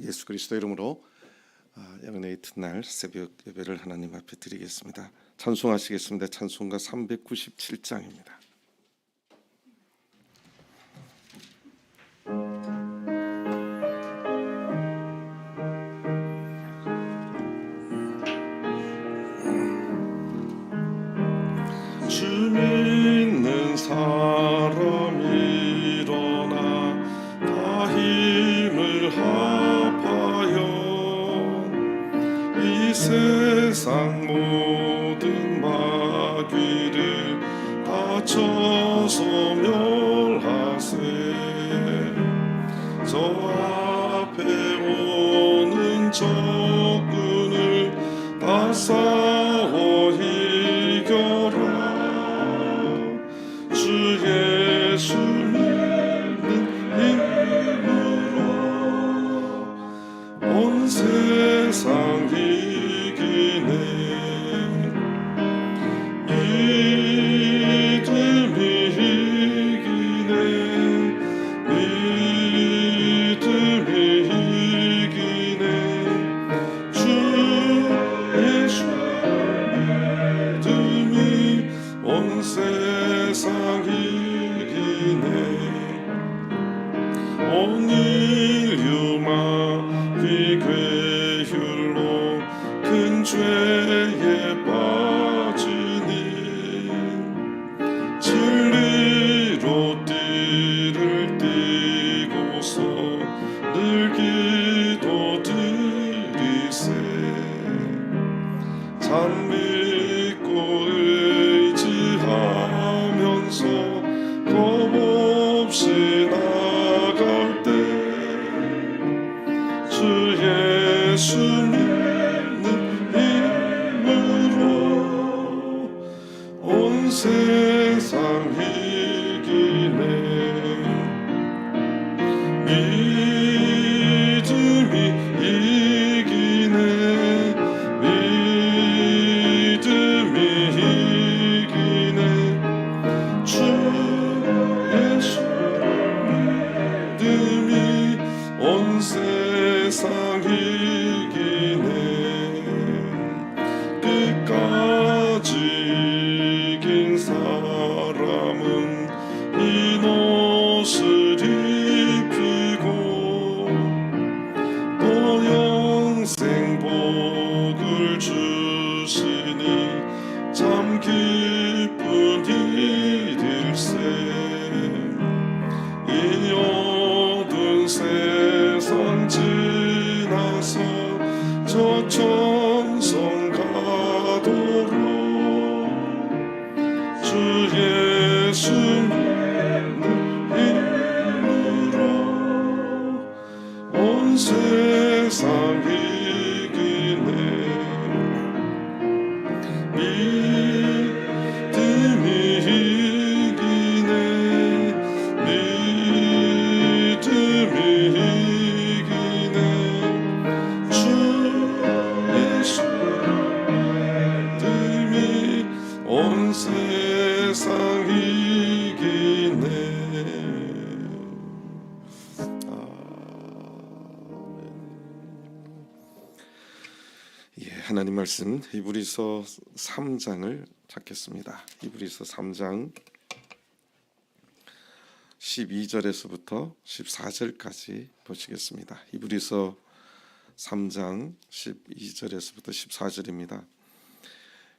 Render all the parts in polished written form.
예수 그리스도 이름으로 영혼의 이튿날 새벽 예배를 하나님 앞에 드리겠습니다. 찬송하시겠습니다. 찬송가 397장입니다. 주 믿는 사람 일어나 다 힘을 합하여 이 세상 모든 마귀를 다 쳐서 멸하세. 저 앞에 오는 적군을 다 싸워 이겨라. 주 예수 믿는 힘으로 온 세상 이기네. 믿음이 이기네. 믿음이 이기네. 주 예수 믿음이 온 세상 이기네. 온 인류 마귀 괴율로 큰 죄에 빠지니 진리로 띠를 띠고서 늘 기도드리세. 참 믿고 의지하면서 겁없이 나갈 때 주 예수 믿는 힘으로 온 세상 이기네. 믿음이 이기네. 믿음이 이기네. 주 예수 믿음이 온 세상 이기네. 끝까지 이긴 사람은 흰 옷을 입히고 또 영생 복을 주시니 참 기쁜 일일세. 이 어두운 세상 지나서 저 천성 가도록 주 예수 믿는 힘으로 온 세상 이기네. 믿음이 이기네. 믿음이 이기네. 주 예수 믿음이 온 세상 이기네. 하나님 말씀 히브리서 3장을 찾겠습니다. 히브리서 3장 12절에서부터 14절까지 보시겠습니다. 히브리서 3장 12절에서부터 14절입니다.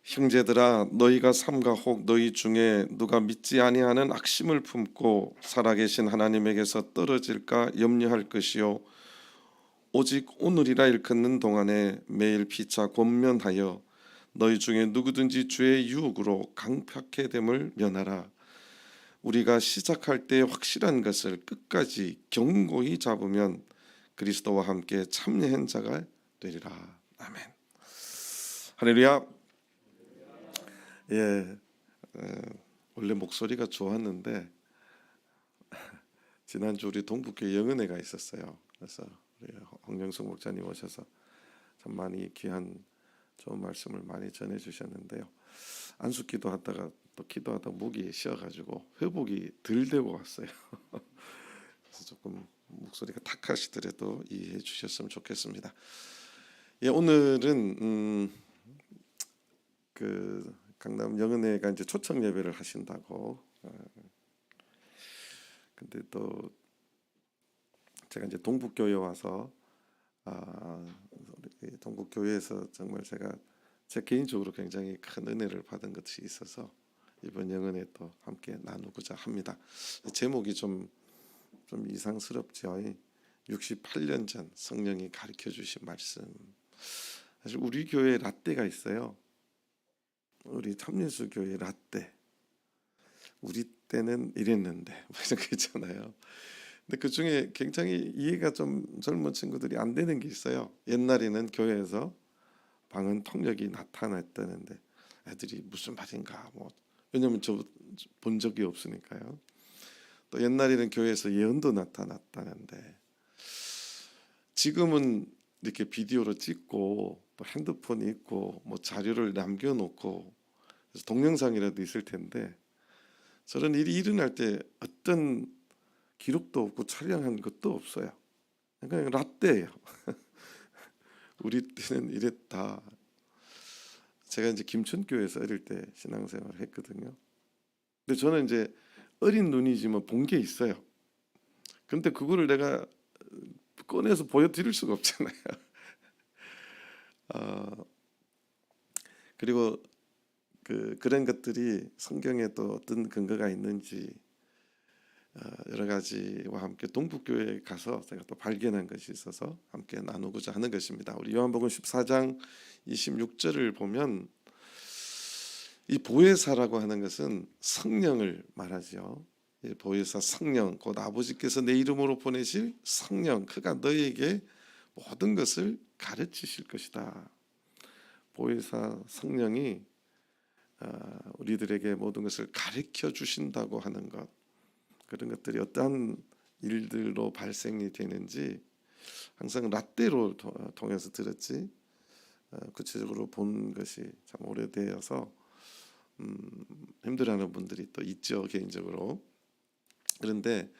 형제들아, 너희가 삼가 혹 너희 중에 누가 믿지 아니하는 악심을 품고 살아계신 하나님에게서 떨어질까 염려할 것이요 오직 오늘이라 일컫는 동안에 매일 피차 권면하여 너희 중에 누구든지 죄의 유혹으로 강팍해 됨을 면하라. 우리가 시작할 때 확실한 것을 끝까지 견고히 잡으면 그리스도와 함께 참여한 자가 되리라. 아멘. 할렐루야. 원래 목소리가 좋았는데 지난주 우리 동북교회 영은회가 있었어요. 그래서 황영숙 목사님 오셔서 참 많이 귀한 좋은 말씀을 많이 전해주셨는데요. 안수기도 하다가 또 기도하다 목이 쉬어가지고 회복이 덜 되고 왔어요. 그래서 조금 목소리가 탁하시더라도 이해해 주셨으면 좋겠습니다. 예, 오늘은 그 강남 영은회가 이제 초청 예배를 하신다고. 근데 또 제가 이제 동북교회 와서 우리 동북교회에서 정말 제 개인적으로 굉장히 큰 은혜를 받은 것이 있어서 이번 영은회 또 함께 나누고자 합니다. 제목이 좀 이상스럽죠. 68년 전 성령이 가르쳐 주신 말씀. 사실 우리 교회 라떼가 있어요. 우리 참예수 교회 라떼. 우리 때는 이랬는데 뭐 이런 거 있잖아요. 근데 그 중에 굉장히 이해가 좀 젊은 친구들이 안 되는 게 있어요. 옛날에는 교회에서 방언 통역이 나타났다는데 애들이 무슨 말인가 뭐, 왜냐면 저 본 적이 없으니까요. 또 옛날에는 교회에서 예언도 나타났다는데 지금은 이렇게 비디오로 찍고 또 핸드폰이 있고 뭐 자료를 남겨놓고 그래서 동영상이라도 있을 텐데 저런 일이 일어날 때 어떤 기록도 없고 촬영한 것도 없어요. 그냥 라떼예요. 우리 때는 이랬다. 제가 이제 김천교회에서 어릴 때 신앙생활을 했거든요. 근데 저는 이제 어린 눈이지만 본 게 있어요. 근데 그거를 내가 꺼내서 보여드릴 수가 없잖아요. 그리고 그런 것들이 성경에 또 어떤 근거가 있는지 여러 가지와 함께 동북교회에 가서 제가 또 발견한 것이 있어서 함께 나누고자 하는 것입니다. 우리 요한복음 14장 26절을 보면 이 보혜사라고 하는 것은 성령을 말하죠. 이 보혜사 성령, 곧 아버지께서 내 이름으로 보내실 성령, 그가 너에게 모든 것을 가르치실 것이다. 보혜사 성령이 우리들에게 모든 것을 가르쳐 주신다고 하는 것, 그런 것들이 어떠한 일들로 발생이 되는지 항상 라떼로 통해서 들었지 구체적으로 본 것이 참 오래되어서 힘들어하는 분들이 또 있죠, 개인적으로. 그런데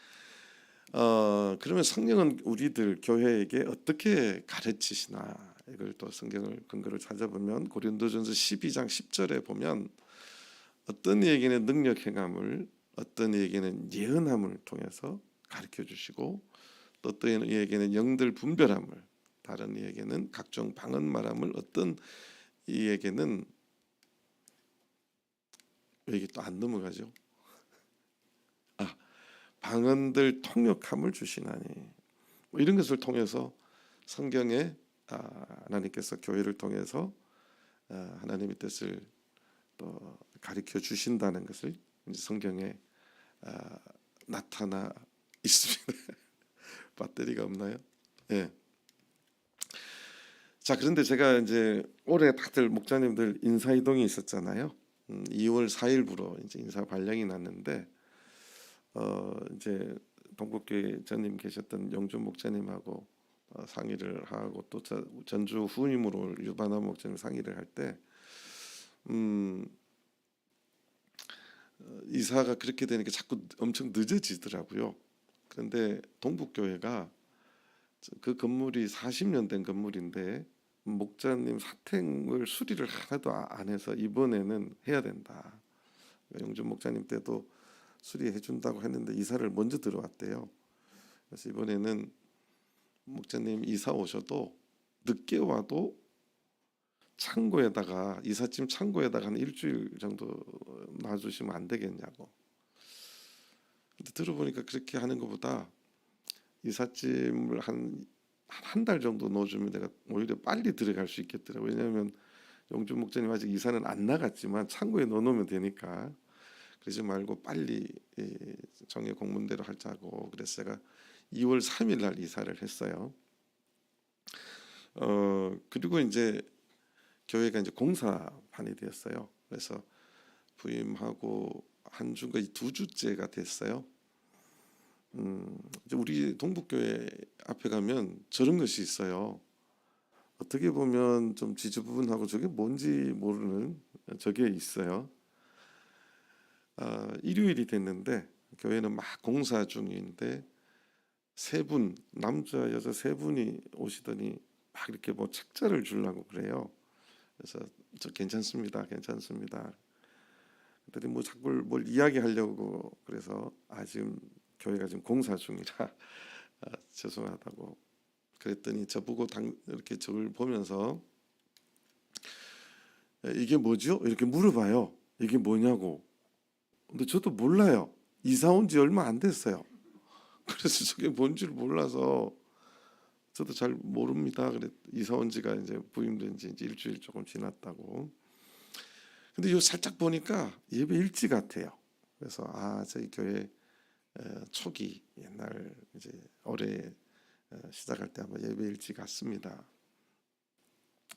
그러면 성령은 우리들 교회에게 어떻게 가르치시나, 이걸 또 성경을 근거를 찾아보면 고린도전서 12장 10절에 보면 어떤 이에게는 능력 행함을, 어떤 이에게는 예언함을 통해서 가르쳐 주시고 또 어떤 이에게는 영들 분별함을, 다른 이에게는 각종 방언 말함을, 어떤 이에게는 왜 이게 또 안 넘어가죠? 방언들 통역함을 주시나니, 뭐 이런 것을 통해서 성경에 하나님께서 교회를 통해서 하나님의 뜻을 또 가르쳐 주신다는 것을 이제 성경에 나타나 있습니다. 배터리가 없나요? 예. 자, 그런데 제가 이제 올해 다들 목자님들 인사이동이 있었잖아요. 2월 4일부로 이제 인사 발령이 났는데 이제 동국교회 전임 계셨던 영준 목자님하고 상의를 하고 또 전주 후임으로 유반함 목자님 상의를 할 때 이사가 그렇게 되니까 자꾸 엄청 늦어지더라고요. 그런데 동북교회가 그 건물이 40년 된 건물인데 목자님 사택을 수리를 하나도 안 해서 이번에는 해야 된다. 영준 목자님 때도 수리해 준다고 했는데 이사를 먼저 들어왔대요. 그래서 이번에는 목자님 이사 오셔도 늦게 와도 창고에다가, 이삿짐 창고에다가 한 일주일 정도 놔주시면 안 되겠냐고. 근데 들어보니까 그렇게 하는 것보다 이삿짐을 한 달 정도 넣어주면 내가 오히려 빨리 들어갈 수 있겠더라고요. 왜냐하면 영준 목자님 아직 이사는 안 나갔지만 창고에 넣어놓으면 되니까 그러지 말고 빨리 정예 공문대로 하자고. 그래서 제가 2월 3일 날 이사를 했어요. 그리고 이제 교회가 이제 공사판이 되었어요. 그래서 부임하고 한 주가 2주째가 됐어요. 이제 우리 동북교회 앞에 가면 저런 것이 있어요. 어떻게 보면 좀 지저분하고 저게 뭔지 모르는 저게 있어요. 일요일이 됐는데 교회는 막 공사 중인데 세 분, 남자 여자 세 분이 오시더니 막 이렇게 뭐 책자를 주려고 그래요. 그래서 저 괜찮습니다, 괜찮습니다. 그랬더니 뭐 자꾸 뭘 이야기하려고 그래서 지금 교회가 지금 공사 중이라 죄송하다고 그랬더니 저보고 이렇게 저를 보면서 이게 뭐죠? 이렇게 물어봐요. 이게 뭐냐고. 근데 저도 몰라요. 이사 온 지 얼마 안 됐어요. 그래서 저게 뭔지를 몰라서 저도 잘 모릅니다. 그래 이사 온 지가 이제 부임된 지 이제 일주일 조금 지났다고. 근데 요 살짝 보니까 예배 일지 같아요. 그래서 저희 교회 초기 옛날 이제 올해 시작할 때 아마 예배 일지 같습니다.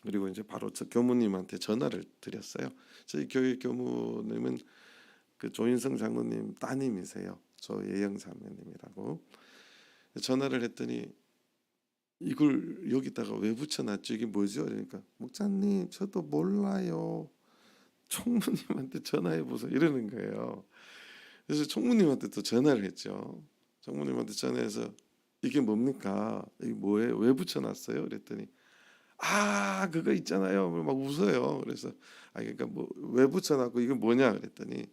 그리고 이제 바로 저 교무님한테 전화를 드렸어요. 저희 교회 교무님은 그 조인성 장로님 따님이세요. 조예영 자매님이라고. 전화를 했더니 이걸 여기다가 왜 붙여놨죠? 이게 뭐죠? 그러니까 목사님 저도 몰라요. 총무님한테 전화해 보세요. 이러는 거예요. 그래서 총무님한테 또 전화를 했죠. 총무님한테 전화해서 이게 뭡니까? 이게 뭐예요? 왜 붙여놨어요? 그랬더니 그거 있잖아요. 막 웃어요. 그래서 그러니까 뭐 왜 붙여놨고 이게 뭐냐 그랬더니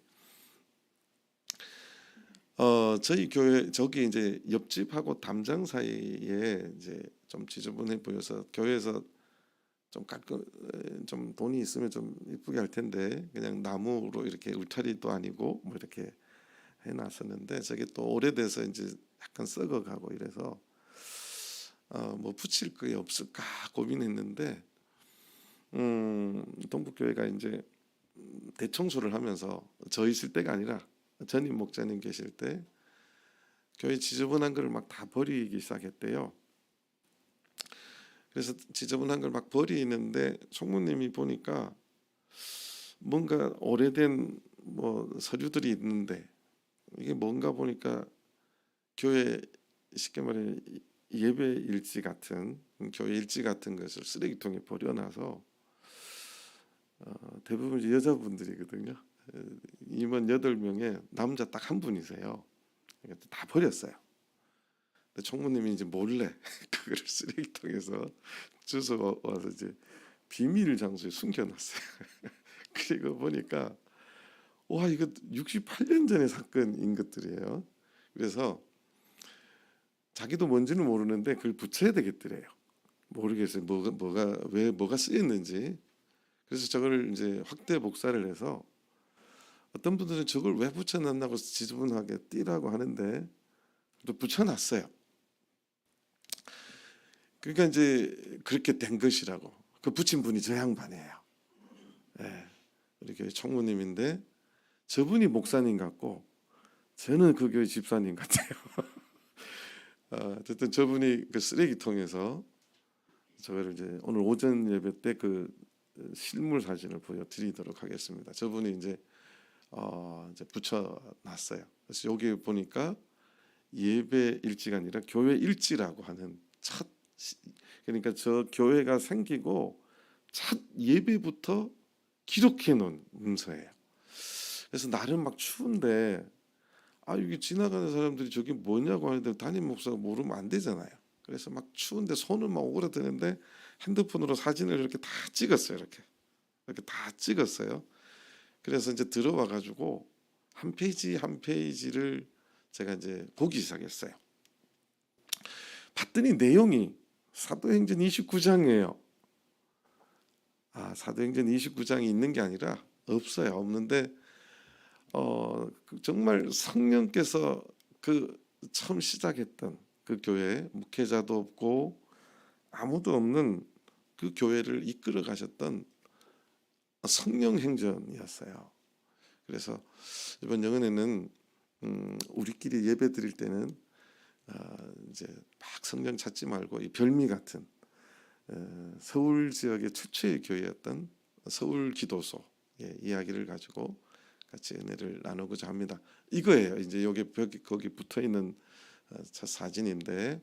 저희 교회 저기 이제 옆집하고 담장 사이에 이제 좀 지저분해 보여서 교회에서 좀 깔끔 좀 돈이 있으면 좀 이쁘게 할 텐데 그냥 나무로 이렇게 울타리도 아니고 뭐 이렇게 해놨었는데 저게 또 오래돼서 이제 약간 썩어가고 이래서 뭐 붙일 게 없을까 고민했는데 동북교회가 이제 대청소를 하면서 저 있을 때가 아니라 전임 목사님 계실 때 교회 지저분한 걸 막 다 버리기 시작했대요. 그래서 지저분한 걸 막 버리는데 총무님이 보니까 뭔가 오래된 뭐 서류들이 있는데 이게 뭔가 보니까 교회 쉽게 말해 예배 일지 같은 교회 일지 같은 것을 쓰레기통에 버려놔서 대부분 이제 여자분들이거든요. 임원 8명에 남자 딱 한 분이세요. 그러니까 다 버렸어요. 근데 총무님이 이제 몰래 그거를 쓰레기통에서 주워 와서 이제 비밀 장소에 숨겨놨어요. 그리고 보니까 와 이거 68년 전의 사건인 것들이에요. 그래서 자기도 뭔지는 모르는데 그걸 붙여야 되겠더래요. 모르겠어요. 뭐가 쓰였는지. 그래서 저걸 이제 확대 복사를 해서 어떤 분들은 저걸 왜 붙여놨나고 지저분하게 띠라고 하는데 또 붙여놨어요. 그러니까 이제 그렇게 된 것이라고. 그 붙인 분이 저 양반이에요. 예, 우리 교회 총무님인데 저분이 목사님 같고 저는 그 교회 집사님 같아요. 어쨌든 저분이 그 쓰레기통에서 저걸 이제 오늘 오전 예배 때 그 실물 사진을 보여드리도록 하겠습니다. 저분이 이제 붙여놨어요. 그래서 여기 보니까 예배 일지가 아니라 교회 일지라고 하는 그러니까 저 교회가 생기고 첫 예배부터 기록해 놓은 문서예요. 그래서 나름 막 추운데 이게 지나가는 사람들이 저게 뭐냐고 하는데 담임 목사가 모르면 안 되잖아요. 그래서 막 추운데 손을 막 오그라드는데 핸드폰으로 사진을 이렇게 다 찍었어요. 이렇게 다 찍었어요. 그래서 이제 들어와 가지고 한 페이지 한 페이지를 제가 이제 보기 시작했어요. 봤더니 내용이 사도행전 29장이에요. 사도행전 29장이 있는 게 아니라 없어요. 없는데 정말 성령께서 그 처음 시작했던 그 교회 목회자도 없고 아무도 없는 그 교회를 이끌어 가셨던 성령 행전이었어요. 그래서 이번 영은에는 우리끼리 예배 드릴 때는 이제 막 성령 찾지 말고 이 별미 같은 서울 지역의 최초의 교회였던 서울 기도소 이야기를 가지고 같이 은혜를 나누고자 합니다. 이거예요. 이제 여기 거기 붙어 있는 첫 사진인데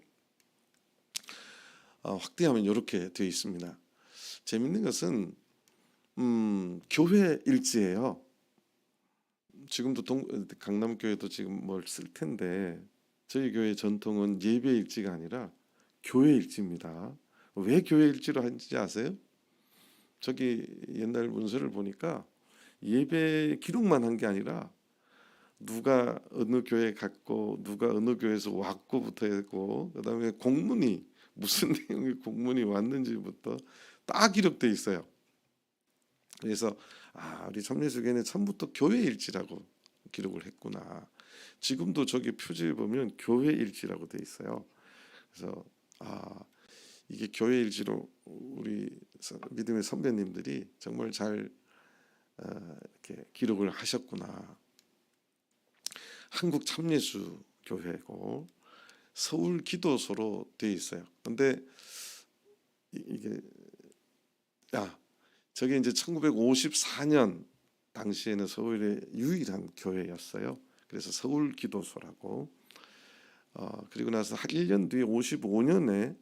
확대하면 이렇게 되어 있습니다. 재밌는 것은 교회 일지예요. 지금도 강남교회도 지금 뭘 쓸 텐데 저희 교회 전통은 예배 일지가 아니라 교회 일지입니다. 왜 교회 일지로 하는지 아세요? 저기 옛날 문서를 보니까 예배 기록만 한 게 아니라 누가 어느 교회 갔고 누가 어느 교회에서 왔고부터 했고 그다음에 공문이 무슨 내용의 공문이 왔는지부터 딱 기록돼 있어요. 그래서 우리 참예수교회는 처음부터 교회 일지라고 기록을 했구나. 지금도 저기 표지에 보면 교회 일지라고 돼 있어요. 그래서 이게 교회 일지로 우리 믿음의 선배님들이 정말 잘 이렇게 기록을 하셨구나. 한국 참예수 교회고 서울 기도소로 돼 있어요. 근데 이게 저게 이제 1954년 당시에는 서울의 유일한 교회였어요. 그래서 서울 기도소라고. 그리고 나서 1년 뒤에 55년에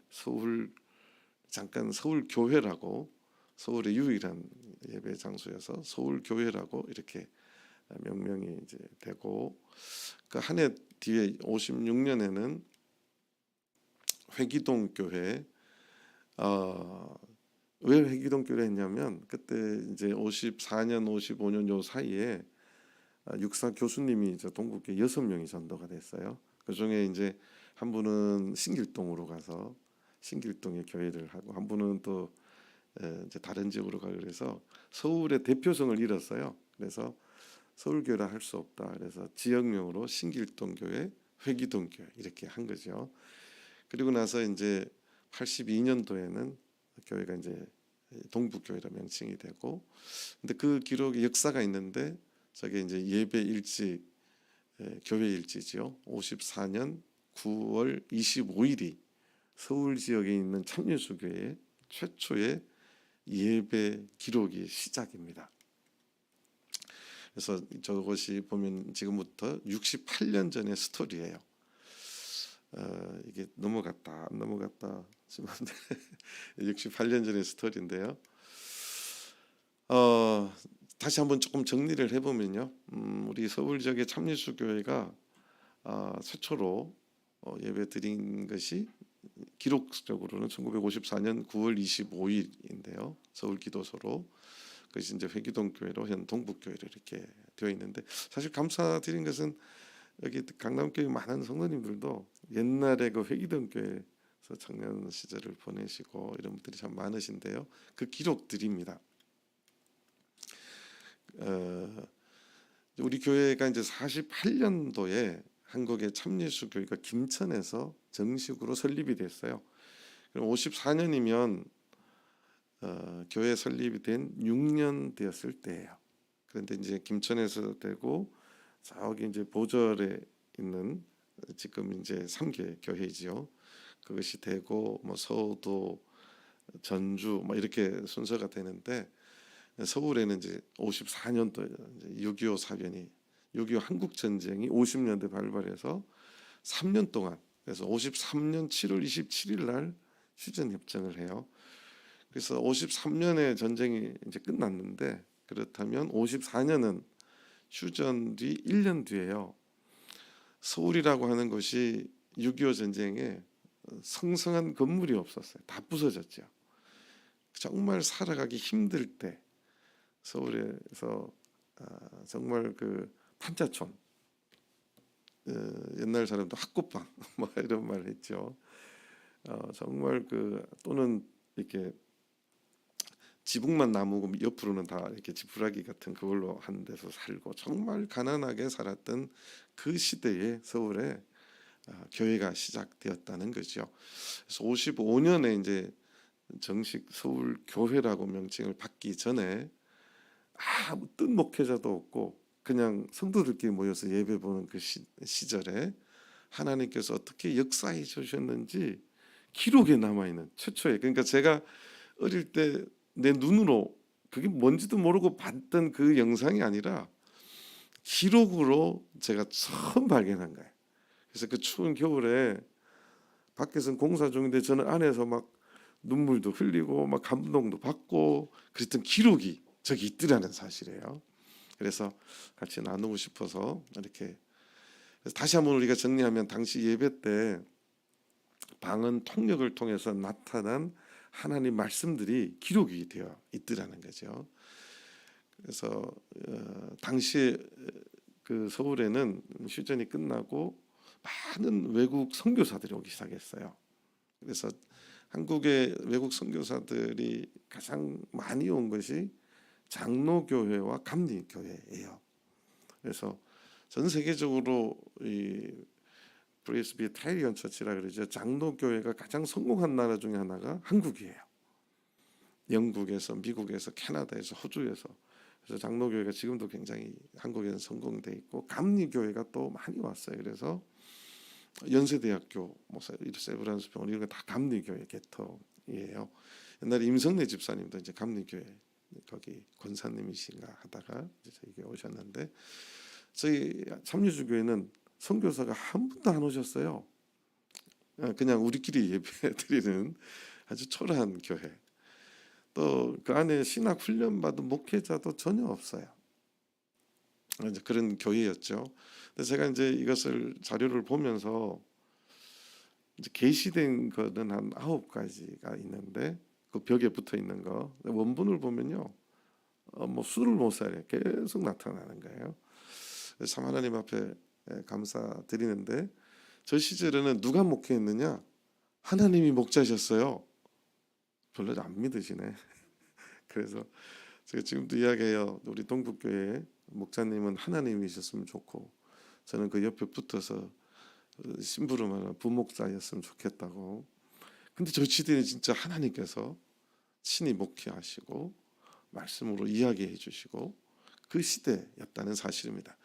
잠깐 서울 교회라고, 서울의 유일한 예배 장소여서 서울 교회라고 이렇게 명명이 이제 되고, 그 한 해 뒤에 56년에는 회기동 교회. 왜 회기동 교회 했냐면 그때 이제 54년, 55년 요 사이에 육사 교수님이 동국교회 6명이 전도가 됐어요. 그 중에 이제 한 분은 신길동으로 가서 신길동에 교회를 하고, 한 분은 또 이제 다른 지역으로 가고, 그래서 서울의 대표성을 잃었어요. 그래서 서울교회라 할 수 없다. 그래서 지역명으로 신길동 교회, 회기동 교회 이렇게 한 거죠. 그리고 나서 이제 82년도에는 교회가 이제 동북교회로 명칭이 되고, 근데 그 기록의 역사가 있는데 저게 이제 예배 일지, 교회 일지죠. 54년 9월 25일이 서울 지역에 있는 참예수교회 최초의 예배 기록이 시작입니다. 그래서 저것이 보면 지금부터 68년 전의 스토리예요. 이게 넘어갔다 안 넘어갔다 지금 68년 전의 스토리인데요. 다시 한번 조금 정리를 해보면요, 우리 서울 지역의 참예수 교회가 최초로 예배 드린 것이 기록적으로는 1954년 9월 25일인데요. 서울 기도소로, 그것이 이제 회기동 교회로 현 동북교회로 이렇게 되어 있는데, 사실 감사드린 것은 여기 강남교회 많은 성도님들도 옛날에 그 회기동 교회에서 청년 시절을 보내시고 이런 분들이 참 많으신데요. 그 기록들입니다. 우리 교회가 이제 48년도에 한국의 참예수 교회가 김천에서 정식으로 설립이 됐어요. 그럼 54년이면 교회 설립이 된 6년 되었을 때예요. 그런데 이제 김천에서 되고, 저기 이제 보절에 있는 지금 이제 3개 교회지요. 그것이 되고 뭐 서도, 전주 뭐 이렇게 순서가 되는데, 서울에는 이제 54년도 6.25 사변이, 6.25 한국 전쟁이 50년대 발발해서 3년 동안, 그래서 53년 7월 27일 날 휴전 협정을 해요. 그래서 53년에 전쟁이 이제 끝났는데, 그렇다면 54년은 휴전 뒤 1년 뒤에요. 서울이라고 하는 것이 6.25 전쟁에 성성한 건물이 없었어요. 다 부서졌죠. 정말 살아가기 힘들 때 서울에서 정말 그 판자촌, 옛날 사람도 학구방 뭐 이런 말 했죠. 정말 또는 이렇게 지붕만 나무고 옆으로는 다 이렇게 지푸라기 같은 그걸로 한 데서 살고 정말 가난하게 살았던 그 시대에 서울에 교회가 시작되었다는 거죠. 그래서 55년에 이제 정식 서울 교회라고 명칭을 받기 전에 아무 뜬 목회자도 없고 그냥 성도들끼리 모여서 예배 보는 그 시절에 하나님께서 어떻게 역사해 주셨는지 기록에 남아있는 최초의, 그러니까 제가 어릴 때 내 눈으로 그게 뭔지도 모르고 봤던 그 영상이 아니라 기록으로 제가 처음 발견한 거예요. 그래서 그 추운 겨울에 밖에서는 공사 중인데 저는 안에서 막 눈물도 흘리고 막 감동도 받고 그랬던 기록이 저기 있더라는 사실이에요. 그래서 같이 나누고 싶어서 이렇게 그래서 다시 한번 우리가 정리하면 당시 예배 때 방언 통역을 통해서 나타난 하나님 말씀들이 기록이 되어 있더라는 거죠. 그래서 당시에 그 서울에는 휴전이 끝나고 많은 외국 선교사들이 오기 시작했어요. 그래서 한국의 외국 선교사들이 가장 많이 온 것이 장로교회와 감리교회예요. 그래서 전 세계적으로 이 프레스비테리언 처치라 그러죠. 장로교회가 가장 성공한 나라 중에 하나가 한국이에요. 영국에서, 미국에서, 캐나다에서, 호주에서. 그래서 장로교회가 지금도 굉장히 한국에는 성공돼 있고 감리교회가 또 많이 왔어요. 그래서 연세대학교, 뭐 세브란스 병원 이런 거 다 감리교회 계통이에요. 옛날에 임성래 집사님도 이제 감리교회 거기 권사님이신가 하다가 이제 저희 오셨는데 저희 삼류주교회는 선교사가 한 분도 안 오셨어요. 그냥 우리끼리 예배 드리는 아주 초라한 교회. 또 그 안에 신학 훈련 받은 목회자도 전혀 없어요. 이제 그런 교회였죠. 근데 제가 이제 이것을 자료를 보면서 이제 게시된 거는 한 9가지가 있는데 그 벽에 붙어 있는 거 원본을 보면요, 뭐 수를 못 세요. 계속 나타나는 거예요. 참 하나님 앞에 감사드리는데 저 시절에는 누가 목회했느냐? 하나님이 목자셨어요. 별로 안 믿으시네. 그래서 제가 지금도 이야기해요. 우리 동북교회 목사님은 하나님이셨으면 좋고 저는 그 옆에 붙어서 심부름하는 부목사였으면 좋겠다고. 근데 저 시대는 진짜 하나님께서 친히 목회하시고 말씀으로 이야기해 주시고 그 시대였다는 사실입니다.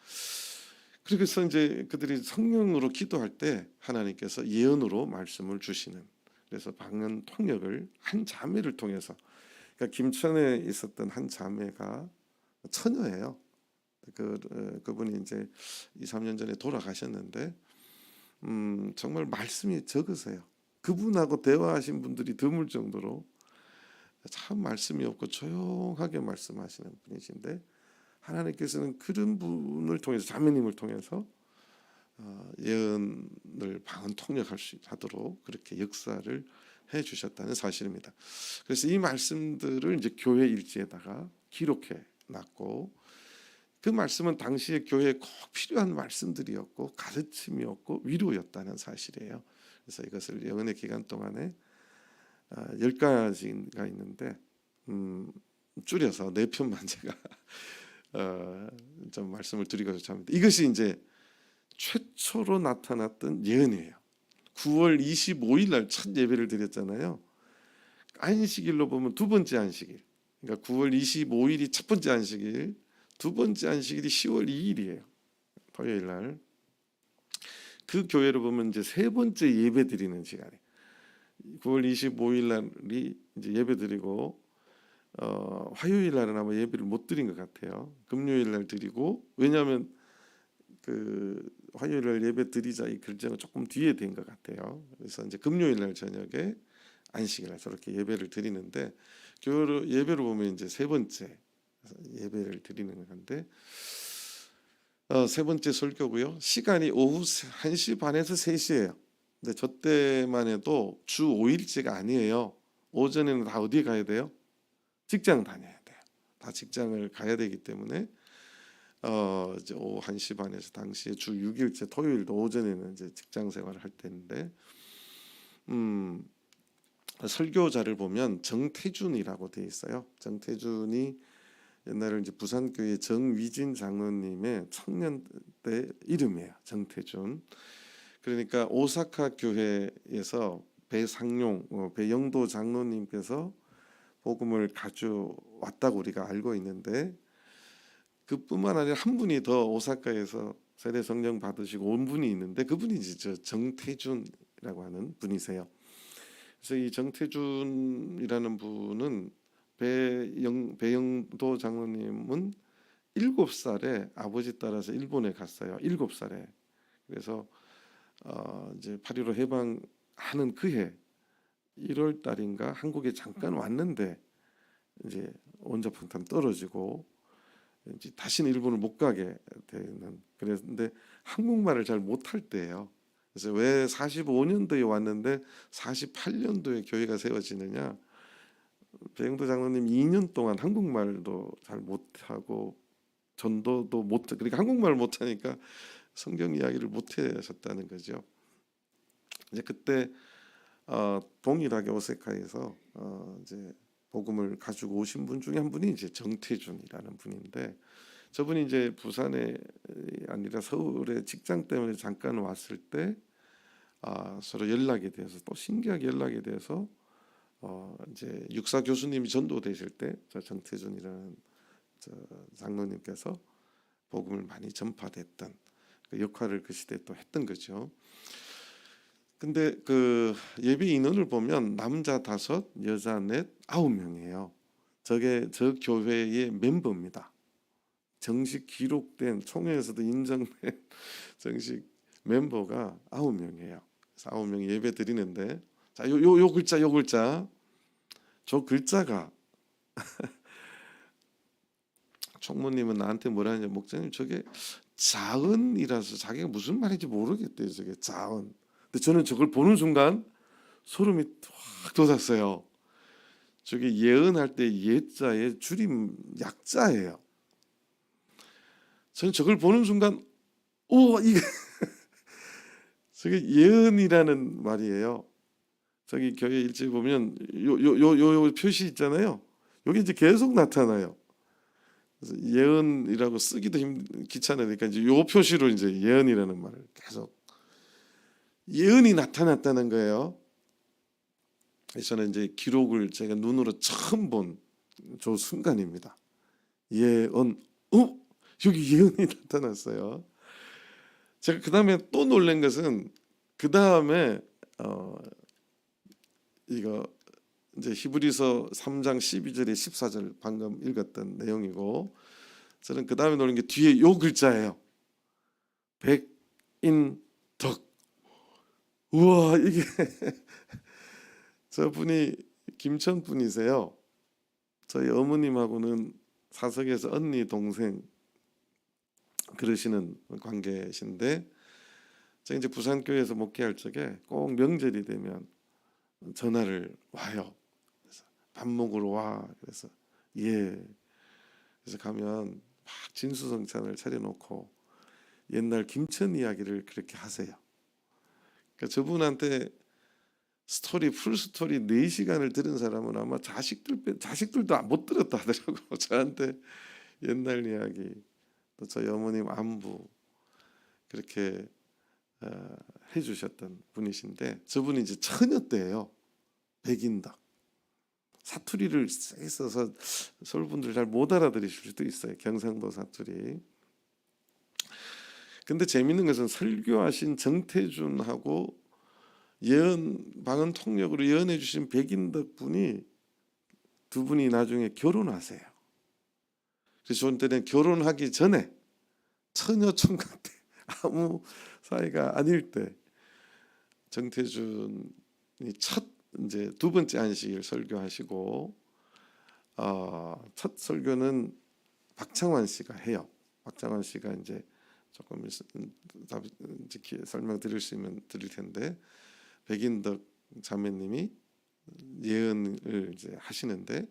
그래서 이제 그들이 성령으로 기도할 때 하나님께서 예언으로 말씀을 주시는, 그래서 방언 통역을 한 자매를 통해서, 그러니까 김천에 있었던 한 자매가 처녀예요. 그분이 이제 2, 3년 전에 돌아가셨는데 정말 말씀이 적으세요. 그분하고 대화하신 분들이 드물 정도로 참 말씀이 없고 조용하게 말씀하시는 분이신데 하나님께서는 그런 분을 통해서, 자매님을 통해서 예언을 방언 통역할 수 하도록 그렇게 역사를 해 주셨다는 사실입니다. 그래서 이 말씀들을 이제 교회 일지에다가 기록해 놨고 그 말씀은 당시에 교회에 꼭 필요한 말씀들이었고 가르침이었고 위로였다는 사실이에요. 그래서 이것을 영혼의 기간 동안에 10가지가 있는데 줄여서 4편만 제가 좀 말씀을 드리고자 합니다. 이것이 이제 최초로 나타났던 예언이에요. 9월 25일 날 첫 예배를 드렸잖아요. 안식일로 보면 두 번째 안식일. 그러니까 9월 25일이 첫 번째 안식일, 두 번째 안식일이 10월 2일이에요. 토요일 날. 그 교회로 보면 이제 세 번째 예배 드리는 시간에 9월 25일 날이 이제 예배 드리고 화요일 날은 아마 예배를 못 드린 것 같아요. 금요일 날 드리고, 왜냐하면 그 화요일 날 예배 드리자 이 결정은 조금 뒤에 된 것 같아요. 그래서 이제 금요일 날 저녁에 안식일 날 저렇게 예배를 드리는데 예배로 보면 이제 세 번째 예배를 드리는 건데 세 번째 설교고요. 시간이 오후 1시 반에서 3시예요. 근데 저 때만 해도 주 5일째가 아니에요. 오전에는 다 어디 가야 돼요? 직장 다녀야 돼요. 다 직장을 가야 되기 때문에 이제 오후 1시 반에서 당시에 주 6일째 토요일도 오전에는 이제 직장 생활을 할 때인데 설교자를 보면 정태준이라고 돼 있어요. 정태준이 옛날에 이제 부산교회 정위진 장로님의 청년 때 이름이에요. 정태준. 그러니까 오사카 교회에서 배상용, 배영도 장로님께서 복음을 가져왔다고 우리가 알고 있는데 그뿐만 아니라 한 분이 더 오사카에서 세례 성령 받으시고 온 분이 있는데 그분이 이제 정태준이라고 하는 분이세요. 그래서 이 정태준이라는 분은 배영도 장로님은 7살에 아버지 따라서 일본에 갔어요. 7살에. 그래서 이제 8.15 해방하는 그해 1월 달인가 한국에 잠깐 왔는데 이제 원자폭탄 떨어지고 이제 다시는 일본을 못 가게 되는. 그랬는데 한국말을 잘 못할 때예요. 그래서 왜 45년도에 왔는데 48년도에 교회가 세워지느냐? 배영도 장로님 2년 동안 한국말도 잘 못하고 전도도 못, 그러니까 한국말을 못하니까 성경 이야기를 못하셨다는 거죠. 이제 그때 동일하게 오사카에서 이제 복음을 가지고 오신 분 중에 한 분이 이제 정태준이라는 분인데, 저분이 이제 부산에 아니라 서울에 직장 때문에 잠깐 왔을 때 서로 연락이 돼서, 또 신기하게 연락이 돼서 이제 육사 교수님이 전도되실 때 저 정태준이라는 저 장로님께서 복음을 많이 전파됐던 그 역할을 그 시대에 또 했던 거죠. 근데 그 예배 인원을 보면 남자 5, 여자 4, 9명이에요. 저게 저 교회의 멤버입니다. 정식 기록된 총회에서도 인정된 정식 멤버가 9명이에요. 그래서 9명이 예배 드리는데, 자, 요 글자, 저 글자가 총무님은 나한테 뭐라 하냐, 목사님 저게 자은이라서 자기가 무슨 말인지 모르겠대요. 저게 자은. 근데 저는 저걸 보는 순간 소름이 확 돋았어요. 저게 예언할 때 예자의 줄임 약자예요. 저는 저걸 보는 순간 이게 저게 예언이라는 말이에요. 저기 교회 일지 보면 요 표시 있잖아요. 여기 이제 계속 나타나요. 그래서 예언이라고 쓰기도 귀찮으니까 이제 요 표시로 이제 예언이라는 말을 계속, 예언이 나타났다는 거예요. 저는 이제 기록을 제가 눈으로 처음 본 저 순간입니다. 예언, 여기 예언이 나타났어요. 제가 그 다음에 또 놀란 것은, 그 다음에 이거 이제 히브리서 3장 12절에 14절 방금 읽었던 내용이고, 저는 그 다음에 놀란 게 뒤에 요 글자예요. 백인덕. 우와, 이게 저분이 김천 분이세요. 저희 어머님하고는 사석에서 언니 동생 그러시는 관계신데, 제가 이제 부산교회에서 목회할 적에 꼭 명절이 되면 전화를 와요. 그래서 밥 먹으러 와. 그래서 예. 그래서 가면 막 진수성찬을 차려놓고 옛날 김천 이야기를 그렇게 하세요. 그러니까 저분한테 풀 스토리 4시간을 들은 사람은 아마 자식들도 못 들었다 하더라고. 저한테 옛날 이야기, 또 저희 어머님 안부 그렇게 해주셨던 분이신데, 저분이 이제 처녀 때예요. 백인덕. 사투리를 세게 써서 서울분들 잘 못 알아들으실 수도 있어요. 경상도 사투리. 근데 재밌는 것은 설교하신 정태준하고 방언 통역으로 예언해 주신 백인덕 분이, 두 분이 나중에 결혼하세요. 그래서 저한테는 결혼하기 전에 처녀 총각 때, 아무 사이가 아닐 때 정태준이 이제 2번째 안식일 설교하시고, 첫 설교는 박창환 씨가 해요. 박창환 씨가 이제 조금 이제 설명 드릴 수 있으면 드릴 텐데, 백인덕 자매님이 예언을 이제 하시는데,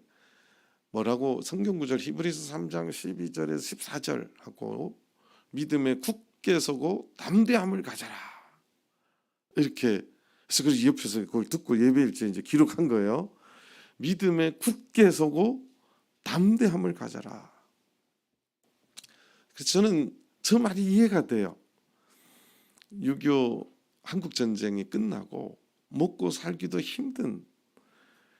뭐라고 성경 구절 히브리서 3장 12절에서 14절 하고, 믿음에 굳게 서고 담대함을 가져라, 이렇게 해서 그 옆에서 그걸 듣고 예배일지에 이제 기록한 거예요. 믿음에 굳게 서고 담대함을 가져라. 그래서 저는 저 말이 이해가 돼요. 6.25 한국 전쟁이 끝나고 먹고 살기도 힘든,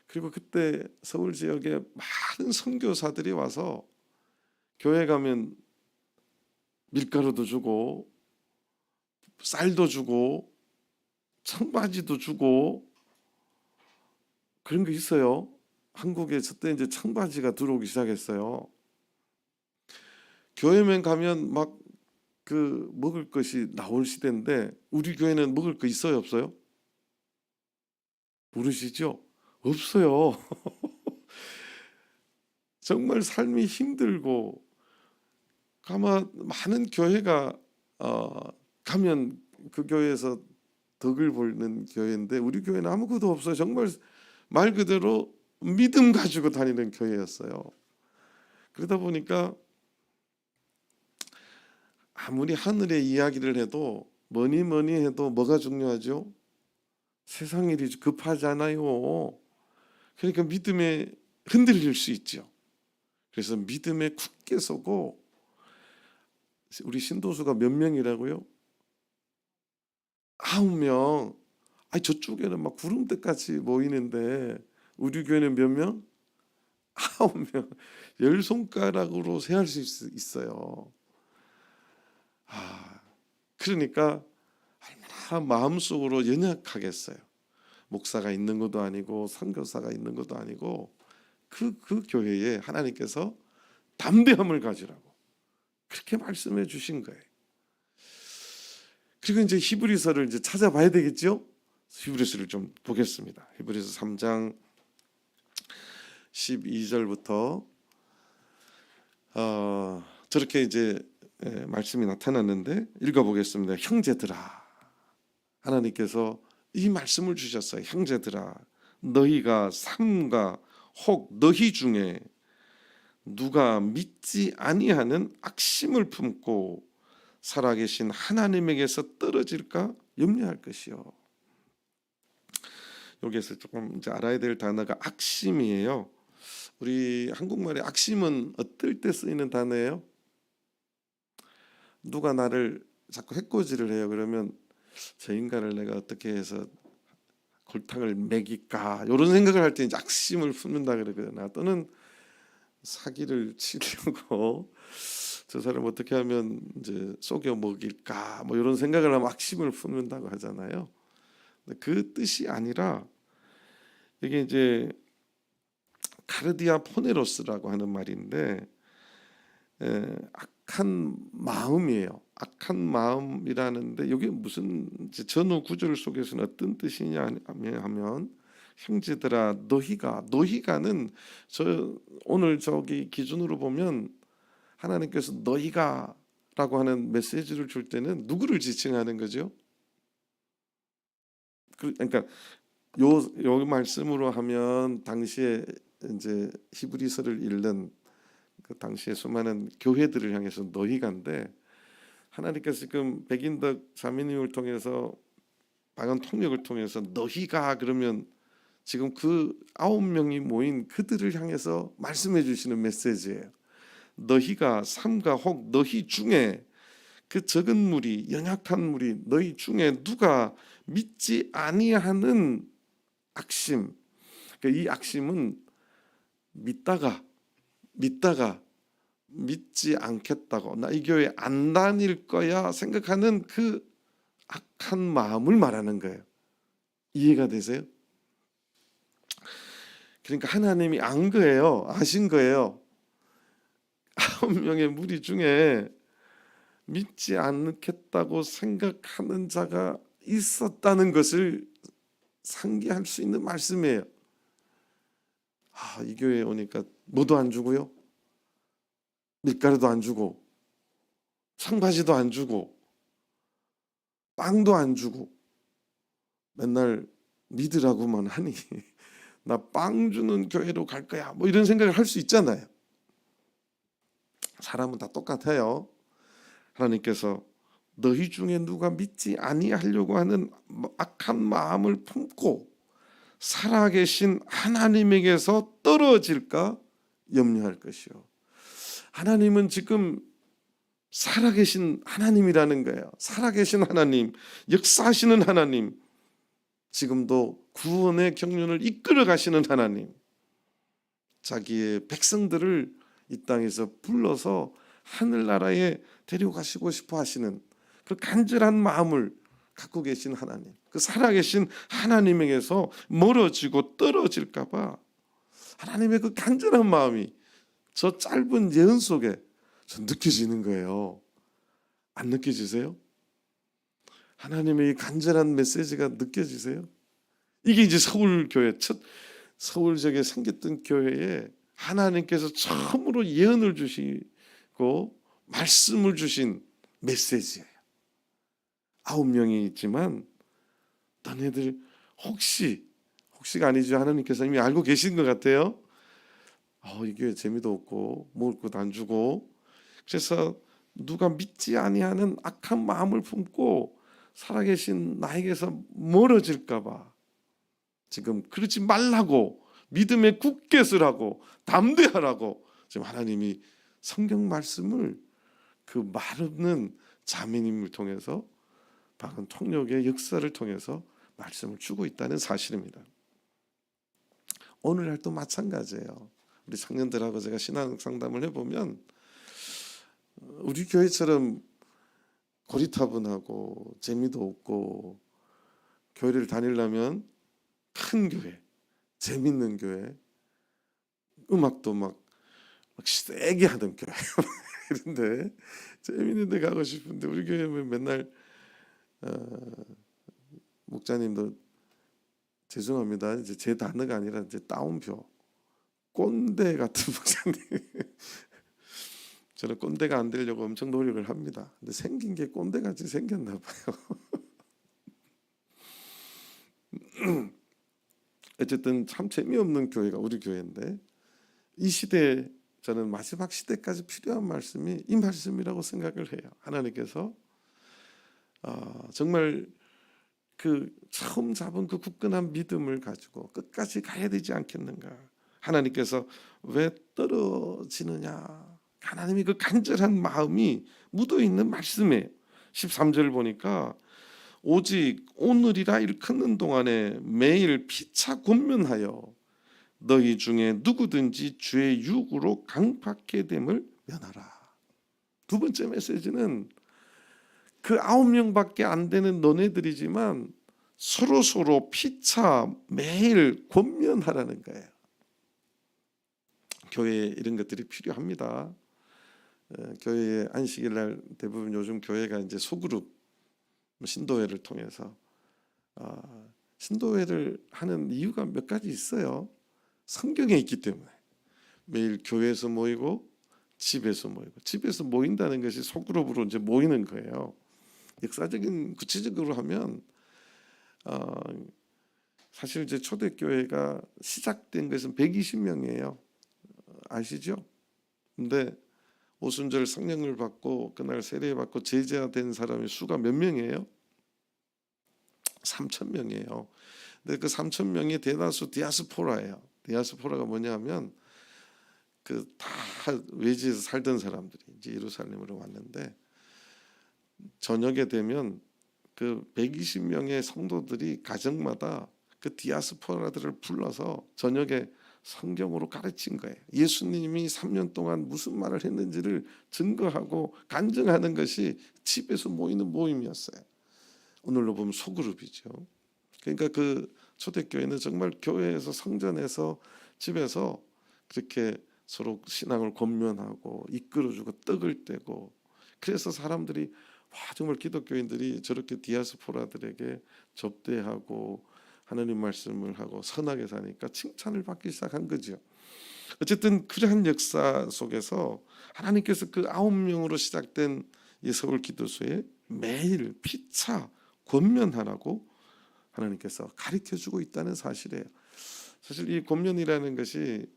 그리고 그때 서울 지역에 많은 선교사들이 와서 교회 가면 밀가루도 주고 쌀도 주고 청바지도 주고 그런 게 있어요. 한국에 저때 이제 청바지가 들어오기 시작했어요. 교회만 가면 막 그 먹을 것이 나올 시대인데, 우리 교회는 먹을 거 있어요, 없어요? 모르시죠? 없어요. 정말 삶이 힘들고 아마 많은 교회가 가면 그 교회에서 덕을 보는 교회인데 우리 교회는 아무것도 없어요. 정말 말 그대로 믿음 가지고 다니는 교회였어요. 그러다 보니까 아무리 하늘의 이야기를 해도 뭐니 해도 뭐가 중요하죠? 세상 일이 급하잖아요. 그러니까 믿음에 흔들릴 수 있죠. 그래서 믿음에 굳게 서고, 우리 신도수가 몇 명이라고요? 9명. 아니 저쪽에는 막 구름대까지 모이는데 우리 교회는 몇 명? 9명. 10손가락으로 세할 수 있어요. 그러니까 얼마나 마음속으로 연약하겠어요. 목사가 있는 것도 아니고 선교사가 있는 것도 아니고 그 교회에 하나님께서 담대함을 가지라고 그렇게 말씀해 주신 거예요. 그리고 이제 히브리서를 이제 찾아봐야 되겠죠. 히브리서를 좀 보겠습니다. 히브리서 3장 12절부터 저렇게 이제 말씀이 나타났는데 읽어보겠습니다. 형제들아, 하나님께서 이 말씀을 주셨어요. 형제들아, 너희가 삼가 혹 너희 중에 누가 믿지 아니하는 악심을 품고 살아계신 하나님에게서 떨어질까 염려할 것이요. 여기에서 조금 이제 알아야 될 단어가 악심이에요. 우리 한국말에 악심은 어떨 때 쓰이는 단어예요? 누가 나를 자꾸 해코지를 해요. 그러면 저 인간을 내가 어떻게 해서 골탕을 먹일까 이런 생각을 할 때 이제 악심을 품는다 그러거나, 또는 사기를 치려고 저 사람 어떻게 하면 이제 속여 먹일까 뭐 이런 생각을 하면 악심을 품는다고 하잖아요. 그 뜻이 아니라 이게 이제 카르디아 포네로스라고 하는 말인데 악한 마음이에요. 악한 마음이라는데 이게 무슨 전후 구절 속에서는 어떤 뜻이냐 하면 형제들아 너희가는 저 오늘 저기 기준으로 보면 하나님께서 너희가라고 하는 메시지를 줄 때는 누구를 지칭하는 거죠? 그러니까 요 말씀으로 하면 당시에 이제 히브리서를 읽는 그 당시에 수많은 교회들을 향해서 너희가인데, 하나님께서 지금 백인덕 자매님을 통해서 방언 통역을 통해서 너희가 그러면 지금 그 9명이 모인 그들을 향해서 말씀해 주시는 메시지예요. 너희가 삼가 혹 너희 중에, 그 적은 무리, 연약한 무리, 너희 중에 누가 믿지 아니하는 악심. 이 악심은 믿다가 믿지 않겠다고, 나 이 교회 안 다닐 거야 생각하는 그 악한 마음을 말하는 거예요. 이해가 되세요? 그러니까 하나님이 안 거예요. 아신 거예요. 9명의 무리 중에 믿지 않겠다고 생각하는 자가 있었다는 것을 상기할 수 있는 말씀이에요. 이 교회에 오니까 뭐도 안 주고요, 밀가루도 안 주고, 청바지도 안 주고, 빵도 안 주고, 맨날 믿으라고만 하니 나 빵 주는 교회로 갈 거야 뭐 이런 생각을 할 수 있잖아요. 사람은 다 똑같아요. 하나님께서 너희 중에 누가 믿지 아니하려고 하는 악한 마음을 품고 살아계신 하나님에게서 떨어질까 염려할 것이요. 하나님은 지금 살아계신 하나님이라는 거예요. 살아계신 하나님, 역사하시는 하나님, 지금도 구원의 경륜을 이끌어 가시는 하나님, 자기의 백성들을 이 땅에서 불러서 하늘나라에 데려가시고 싶어 하시는 그 간절한 마음을 갖고 계신 하나님, 그 살아계신 하나님에게서 멀어지고 떨어질까 봐 하나님의 그 간절한 마음이 저 짧은 예언 속에 느껴지는 거예요. 안 느껴지세요? 하나님의 이 간절한 메시지가 느껴지세요? 이게 이제 서울교회, 첫 서울역에 생겼던 교회에 하나님께서 처음으로 예언을 주시고 말씀을 주신 메시지예요. 9명이 있지만 너네들 혹시가 아니죠. 하나님께서 이미 알고 계신 것 같아요. 이 교회 재미도 없고 먹을 것도 안 주고, 그래서 누가 믿지 아니하는 악한 마음을 품고 살아계신 나에게서 멀어질까 봐 지금 그러지 말라고, 믿음에 굳게 서라고, 담대하라고 지금 하나님이 성경 말씀을 그 말없는 자매님을 통해서, 박은 통역의 역사를 통해서 말씀을 주고 있다는 사실입니다. 오늘날도 마찬가지예요. 우리 청년들하고 제가 신앙 상담을 해보면 우리 교회처럼 고리타분하고 재미도 없고, 교회를 다니려면 큰 교회, 재밌는 교회, 음악도 막 세게 하던 교회 이런데 재밌는 데 가고 싶은데, 우리 교회는 맨날 목사님도 죄송합니다, 이제 제 단어가 아니라 이제 따옴표, 꼰대 같은 목사님. 저는 꼰대가 안 되려고 엄청 노력을 합니다. 근데 생긴 게 꼰대같이 생겼나 봐요. 어쨌든 참 재미없는 교회가 우리 교회인데, 이 시대에 저는 마지막 시대까지 필요한 말씀이 이 말씀이라고 생각을 해요. 하나님께서 정말 그 처음 잡은 그 굳건한 믿음을 가지고 끝까지 가야 되지 않겠는가. 하나님께서 왜 떨어지느냐, 하나님이 그 간절한 마음이 묻어있는 말씀에 13절 보니까 오직 오늘이라 일컫는 동안에 매일 피차 권면하여 너희 중에 누구든지 주의 육으로 강팍해 됨을 면하라. 두 번째 메시지는 그 9명밖에 안 되는 너네들이지만 서로 피차 매일 권면하라는 거예요. 교회에 이런 것들이 필요합니다. 교회에 안식일 날 대부분 요즘 교회가 이제 소그룹 신도회를 통해서 신도회를 하는 이유가 몇 가지 있어요. 성경에 있기 때문에. 매일 교회에서 모이고 집에서 모이고, 집에서 모인다는 것이 소그룹으로 이제 모이는 거예요. 역사적인 구체적으로 하면 사실 이제 초대교회가 시작된 것은 120명이에요. 아시죠? 근데 오순절 성령을 받고 그날 세례받고 제자된 사람의 수가 몇 명이에요? 3,000명이에요. 근데 그 3,000명의 대다수 디아스포라예요. 디아스포라가 뭐냐면 그 다 외지에서 살던 사람들이 이제 예루살렘으로 왔는데, 저녁에 되면 그 120명의 성도들이 가정마다 그 디아스포라들을 불러서 저녁에 성경으로 가르친 거예요. 예수님이 3년 동안 무슨 말을 했는지를 증거하고 간증하는 것이 집에서 모이는 모임이었어요. 오늘로 보면 소그룹이죠. 그러니까 그 초대교회는 정말 교회에서, 성전에서, 집에서 그렇게 서로 신앙을 권면하고 이끌어주고 떡을 떼고, 그래서 사람들이 정말 기독교인들이 저렇게 디아스포라들에게 접대하고 하나님 말씀을 하고 선하게 사니까 칭찬을 받기 시작한 거죠. 어쨌든 그러한 역사 속에서 하나님께서 그 9명으로 시작된 이 서울 기도소에 매일 피차 권면하라고 하나님께서 가르쳐주고 있다는 사실이에요. 사실 이 권면이라는 것이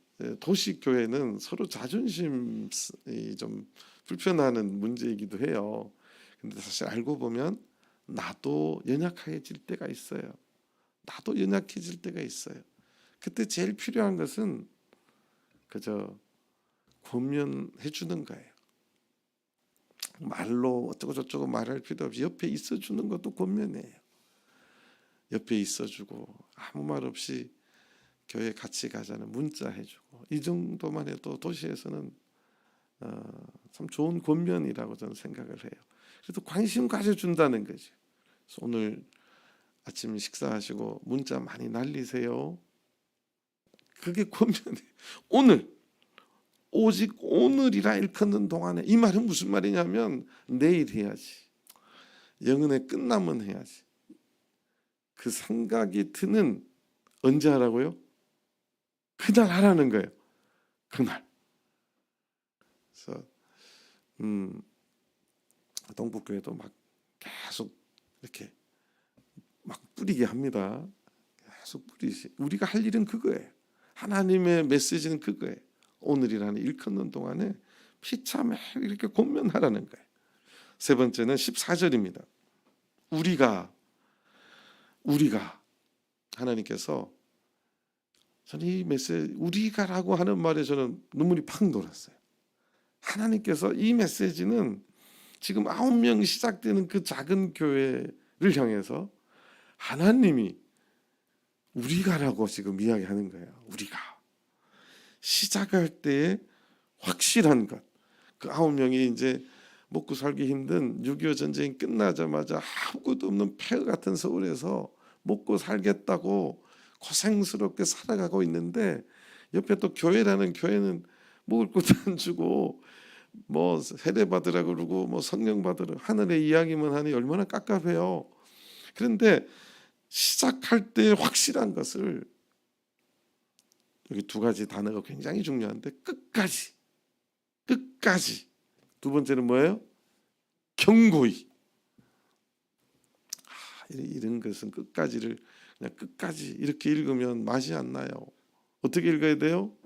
도시 교회는 서로 자존심이 좀 불편하는 문제이기도 해요. 근데 사실 알고 보면 나도 연약해질 때가 있어요. 나도 연약해질 때가 있어요. 그때 제일 필요한 것은 그저 권면해 주는 거예요. 말로 어쩌고 저쩌고 말할 필요 없이 옆에 있어 주는 것도 권면이에요. 옆에 있어 주고 아무 말 없이 교회 같이 가자는 문자 해주고, 이 정도만 해도 도시에서는 참 좋은 권면이라고 저는 생각을 해요. 그래도 관심 가져준다는 거죠. 그래서 오늘 아침 식사하시고 문자 많이 날리세요. 그게 권면이에요. 오늘, 오직 오늘이라 일컫는 동안에, 이 말은 무슨 말이냐면 내일 해야지, 영혼의 끝남은 해야지. 그 생각이 드는 언제 하라고요? 그날 하라는 거예요. 그날. 그래서 동북교회도 막 계속 이렇게 막 뿌리게 합니다. 계속 뿌리시. 우리가 할 일은 그거예요. 하나님의 메시지는 그거예요. 오늘이라는 일컫는 동안에 피차 매일 이렇게 권면하라는 거예요. 세 번째는 14절입니다. 우리가 하나님께서, 저는 이 메시지 우리가라고 하는 말에 저는 눈물이 팍 돌았어요. 하나님께서 이 메시지는 지금 9명 시작되는 그 작은 교회를 향해서 하나님이 우리가라고 지금 이야기하는 거예요. 우리가 시작할 때에 확실한 것. 그 9명이 이제 먹고 살기 힘든 6.25 전쟁이 끝나자마자 아무것도 없는 폐허 같은 서울에서 먹고 살겠다고 고생스럽게 살아가고 있는데, 옆에 또 교회라는 교회는 먹을 것도 안 주고 뭐 세례 받으라 그러고 뭐 성령 받으라 하늘의 이야기만 하니 얼마나 깝깝해요. 그런데 시작할 때 확실한 것을, 여기 두 가지 단어가 굉장히 중요한데, 끝까지. 두 번째는 뭐예요? 경고히. 이런 것은 끝까지를 그냥 끝까지 이렇게 읽으면 맛이 안 나요. 어떻게 읽어야 돼요?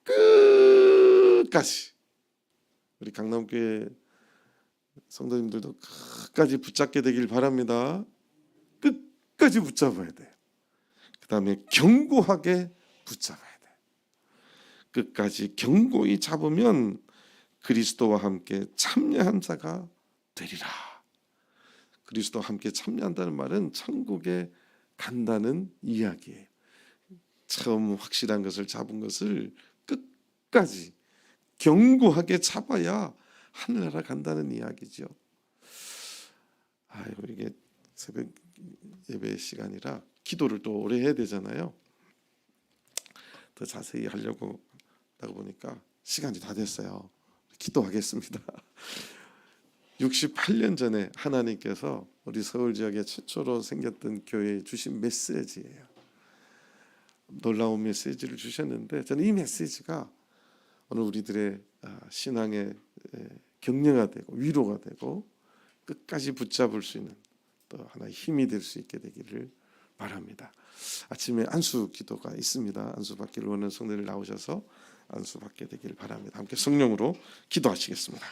끝까지. 우리 강남교회 성도님들도 끝까지 붙잡게 되길 바랍니다. 끝까지 붙잡아야 돼요. 그 다음에 견고하게 붙잡아야 돼요. 끝까지 견고히 잡으면 그리스도와 함께 참여한 자가 되리라. 그리스도와 함께 참여한다는 말은 천국에 간다는 이야기예요. 처음 확실한 것을 잡은 것을 끝까지 견고하게 잡아야 하늘나라 간다는 이야기죠. 아유, 이게 새벽 예배 시간이라 기도를 또 오래 해야 되잖아요. 더 자세히 하려고 하다 보니까 시간이 다 됐어요. 기도하겠습니다. 68년 전에 하나님께서 우리 서울 지역에 최초로 생겼던 교회에 주신 메시지예요. 놀라운 메시지를 주셨는데, 저는 이 메시지가 오늘 우리들의 신앙의 격려가 되고 위로가 되고 끝까지 붙잡을 수 있는 또 하나의 힘이 될 수 있게 되기를 바랍니다. 아침에 안수 기도가 있습니다. 안수 받기를 원하는 성도들 나오셔서 안수 받게 되기를 바랍니다. 함께 성령으로 기도하시겠습니다.